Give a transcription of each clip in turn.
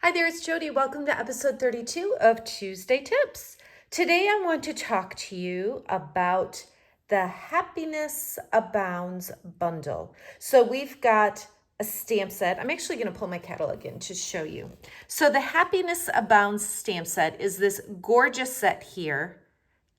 Hi there, it's Jodi. Welcome to episode 32 of Tuesday Tips. Today I want to talk to you about the Happiness Abounds bundle. So we've got a stamp set. I'm actually going to pull my catalog in to show you. So the Happiness Abounds stamp set is this gorgeous set here.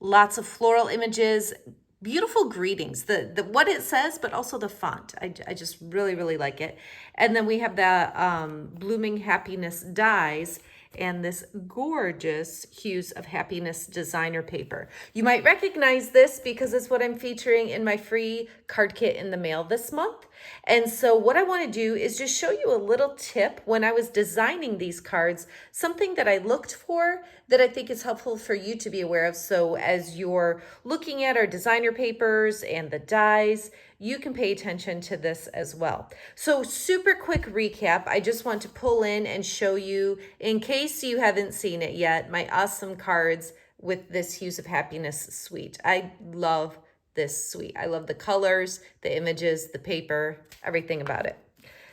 Lots of floral images, beautiful greetings, the what it says, but also the font. I just really like it. And then we have the Blooming Happiness dies and this gorgeous Hues of Happiness designer paper. You might recognize this because it's what I'm featuring in my free card kit in the mail this month. And so what I want to do is just show you a little tip when I was designing these cards, something that I looked for that I think is helpful for you to be aware of. So as you're looking at our designer papers and the dies, you can pay attention to this as well. So super quick recap. I just want to pull in and show you, in case you haven't seen it yet, my awesome cards with this Hues of Happiness suite. I love this suite. I love the colors, the images, the paper, everything about it.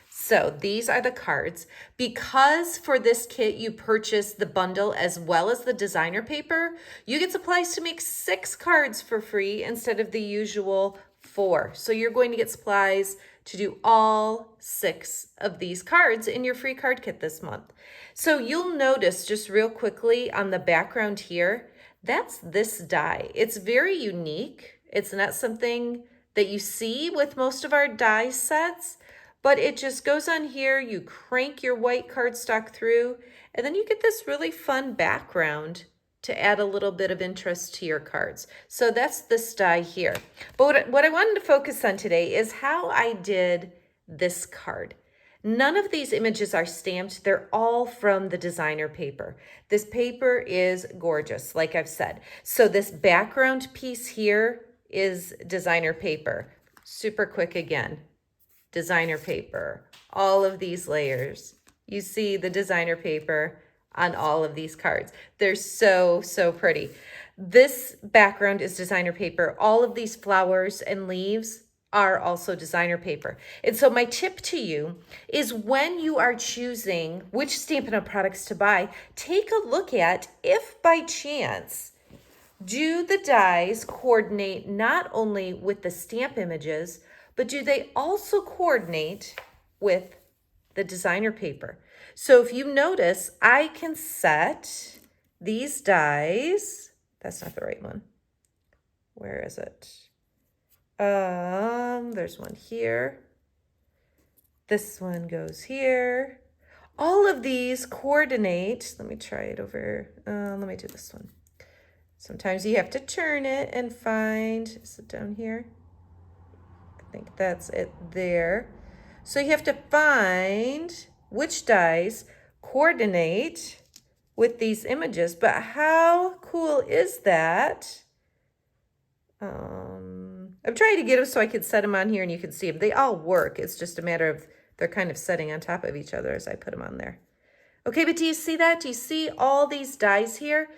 So these are the cards. Because for this kit you purchase the bundle as well as the designer paper, you get supplies to make 6 cards for free instead of the usual 4. So you're going to get supplies to do all 6 of these cards in your free card kit this month. So you'll notice just real quickly on the background here, that's this die. It's very unique. It's not something that you see with most of our die sets, but it just goes on here. You crank your white cardstock through, and then you get this really fun background to add a little bit of interest to your cards. So that's this die here. But what I wanted to focus on today is how I did this card. None of these images are stamped. They're all from the designer paper. This paper is gorgeous, like I've said. So this background piece here is designer paper. Super quick again. Designer paper. All of these layers. You see the designer paper on all of these cards. They're so pretty. This background is designer paper. All of these flowers and leaves are also designer paper. And so my tip to you is when you are choosing which Stampin' Up! Products to buy, take a look at if by chance, do the dies coordinate not only with the stamp images, but do they also coordinate with the designer paper? So if you notice, I can set these dies. That's not the right one. Where is it? There's one here. This one goes here. All of these coordinate. Let me try it over. Let me do this one. Sometimes you have to turn it and find, is it down here? I think that's it there. So you have to find which dies coordinate with these images. But how cool is that? I'm trying to get them so I could set them on here and you can see them. They all work. It's just a matter of they're kind of setting on top of each other as I put them on there. Okay, but do you see that? Do you see all these dies here?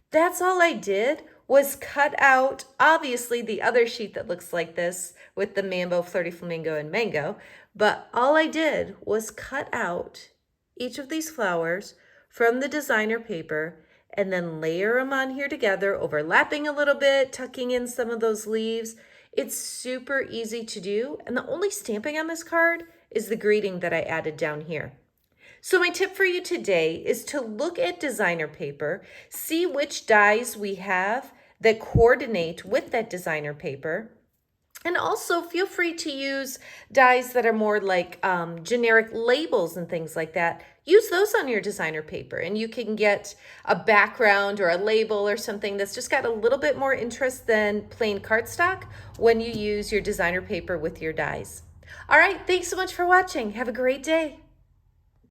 That's all I did was cut out, obviously, the other sheet that looks like this with the Mambo, Flirty Flamingo, and Mango. But all I did was cut out each of these flowers from the designer paper and then layer them on here together, overlapping a little bit, tucking in some of those leaves. It's super easy to do. And the only stamping on this card is the greeting that I added down here. So my tip for you today is to look at designer paper, see which dies we have that coordinate with that designer paper. And also feel free to use dies that are more like generic labels and things like that. Use those on your designer paper and you can get a background or a label or something that's just got a little bit more interest than plain cardstock when you use your designer paper with your dies. All right, thanks so much for watching. Have a great day.